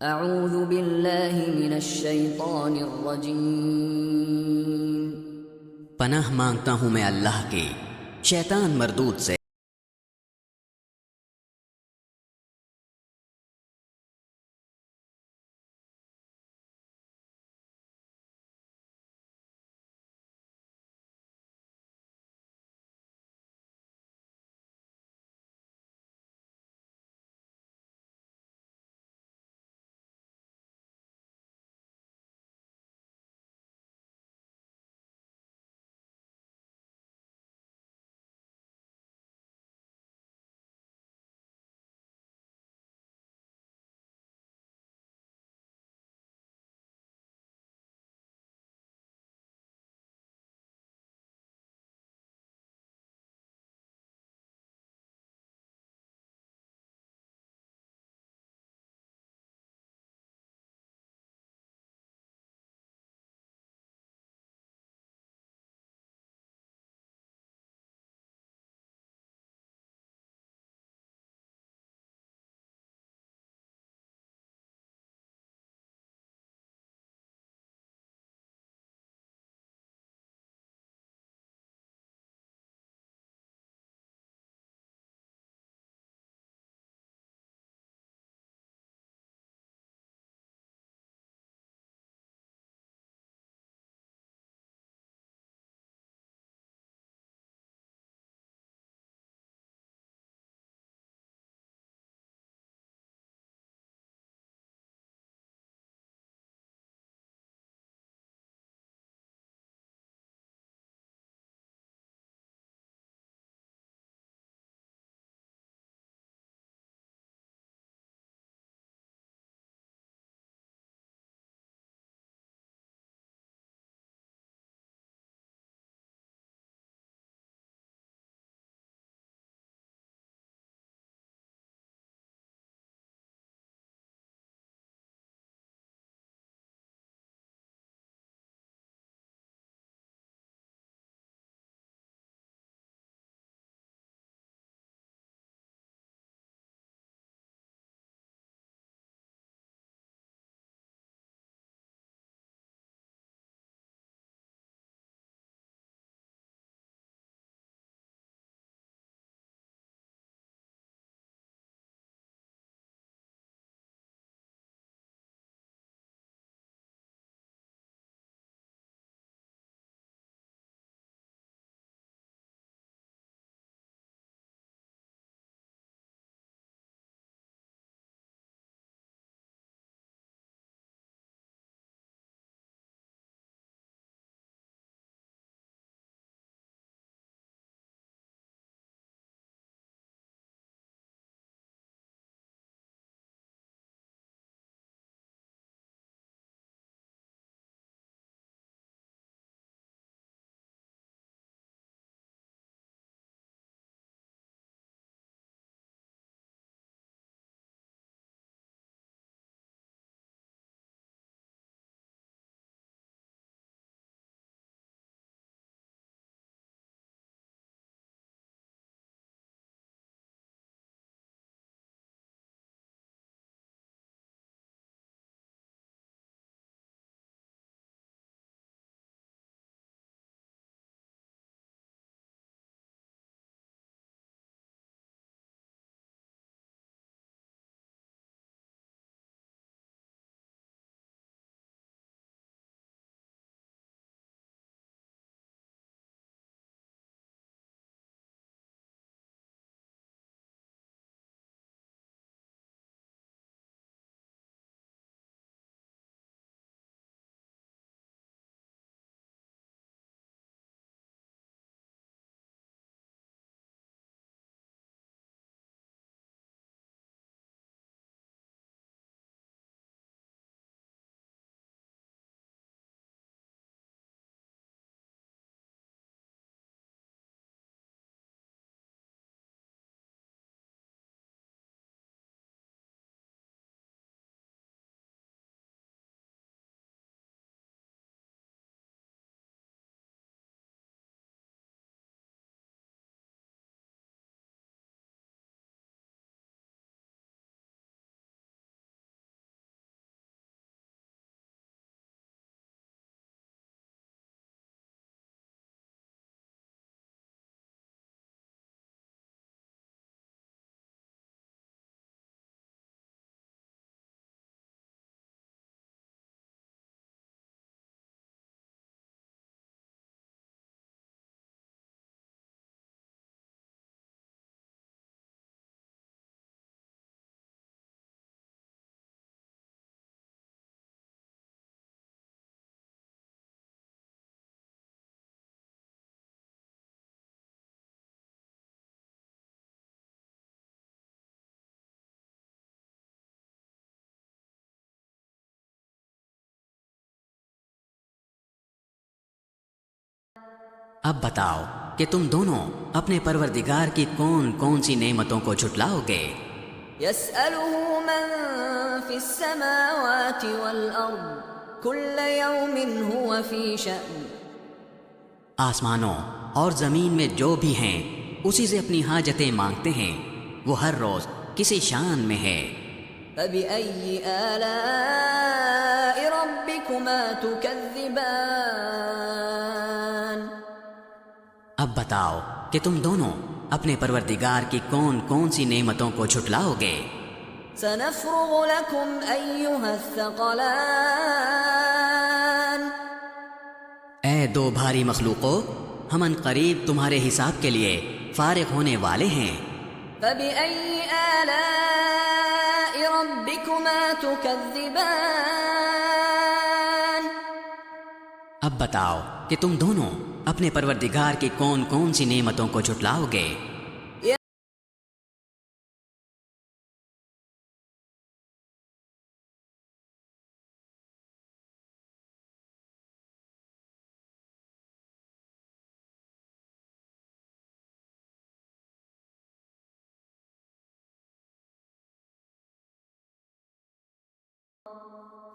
अऊज़ु बिल्लाहि मिनश शैतानिर रजीम। पनाह मांगता हूँ मैं अल्लाह के शैतान मरदूद से। अब बताओ कि तुम दोनों अपने परवरदिगार की कौन कौन सी नेमतों को झुटलाओगे। यसअलुहु मन फिस्समावाति वल अर्द कुल्ल यौमिन हुवा फी शअन। आसमानों और जमीन में जो भी हैं उसी से अपनी हाजतें मांगते हैं, वो हर रोज किसी शान में है। फबिअय्यि आलाइ रब्बिकुमा तुकज़्ज़िबान। अब बताओ कि तुम दोनों अपने परवरदिगार की कौन कौन सी नेमतों को झुटलाओगे। सनफ़्रुगु लकुम अय्युहस्सक़लान। ए दो भारी मखलूको, हम अनकरीब तुम्हारे हिसाब के लिए फारिग होने वाले हैं। फबिअय्यि आलाइ रब्बिकुमा तुकज़्ज़िबान। अब बताओ कि तुम दोनों अपने परवरदिगार की कौन कौन सी नेमतों को झुटलाओगे।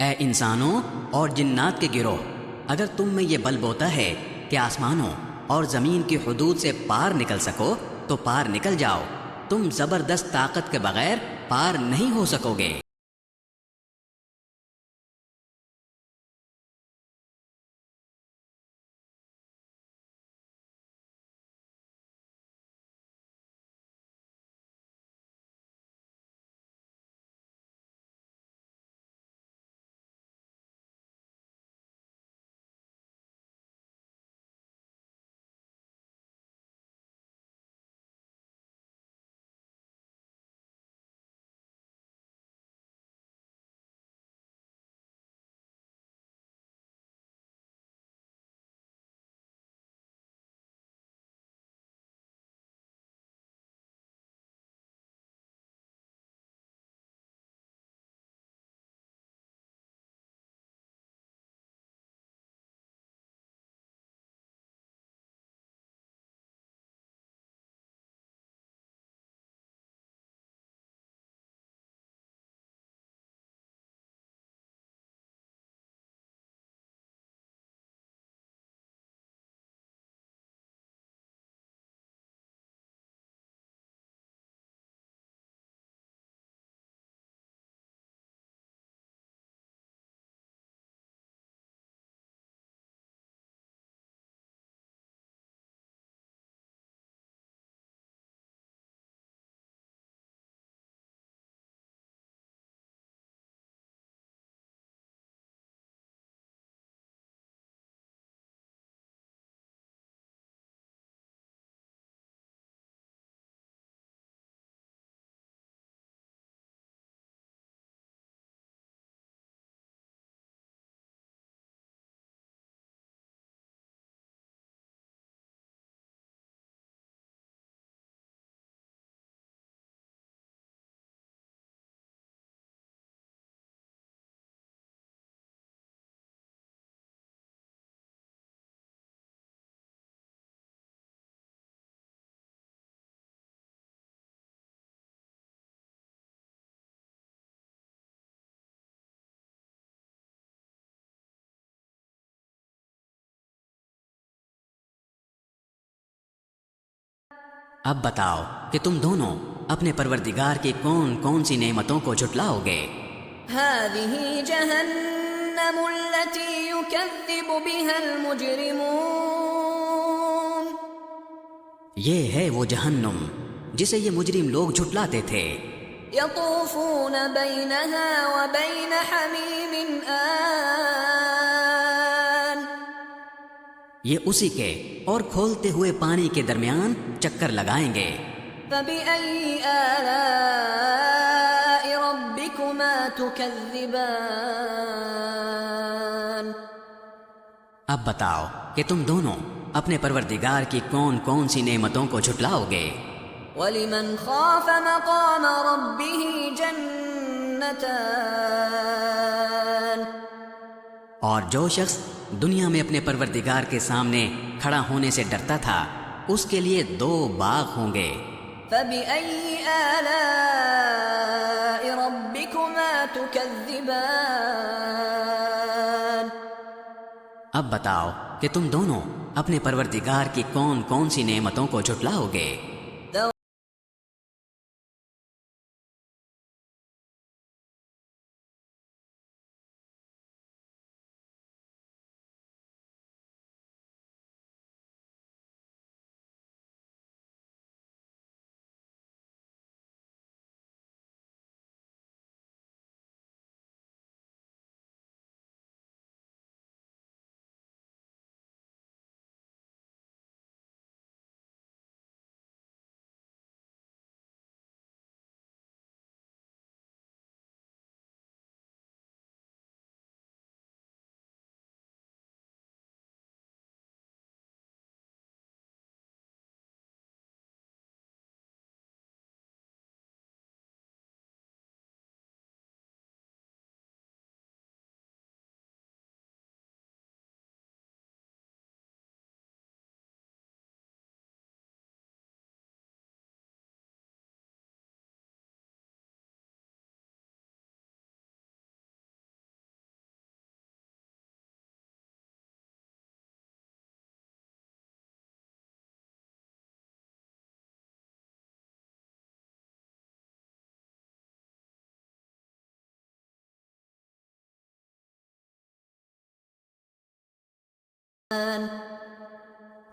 ए इंसानों और जिन्नात के गिरोह, अगर तुम में ये बल बोता है कि आसमानों और ज़मीन की हुदूद से पार निकल सको तो पार निकल जाओ। तुम ज़बरदस्त ताकत के बगैर पार नहीं हो सकोगे। अब बताओ कि तुम दोनों अपने परवरदिगार की कौन कौन सी नेमतों को झुटलाओगे। हाज़िही जहन्नमुल्लती युकज़्ज़िबु बिहल मुजरिमून। ये है वो जहन्नुम जिसे ये मुजरिम लोग झुटलाते थे। यतूफून बैनहा व बैन हमीमिन आन। ये उसी के और खोलते हुए पानी के दरमियान चक्कर लगाएंगे। फबिअय्यि आलाइ रब्बिकुमा तुकज़्ज़िबान। अब बताओ कि तुम दोनों अपने परवरदिगार की कौन कौन सी नेमतों को झुटलाओगे। वलिमन खाफ मक़ाम रब्बिही जन्नतान। और जो शख्स दुनिया में अपने परवरदिगार के सामने खड़ा होने से डरता था उसके लिए 2 बाग होंगे। फबिअय्यि आलाइ रब्बिकुमा तुकज़्ज़िबान। अब बताओ कि तुम दोनों अपने परवरदिगार की कौन कौन सी नेमतों को झुटलाओगे।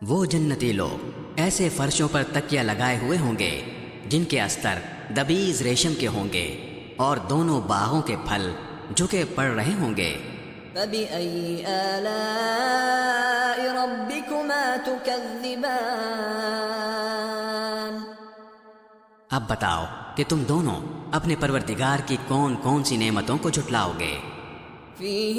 वो जन्नती लोग ऐसे फर्शों पर तकिया लगाए हुए होंगे जिनके अस्तर दबीज रेशम के होंगे और दोनों बागों के फल झुके पड़ रहे होंगे। फबिअय्यि आलाइ रब्बिकुमा तुकज़्ज़िबान। अब बताओ कि तुम दोनों अपने परवरदिगार की कौन कौन सी नेमतों को झुटलाओगे। फीहि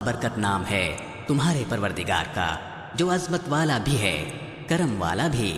बरकत नाम है तुम्हारे परवरदिगार का, जो अज़मत वाला भी है, करम वाला भी।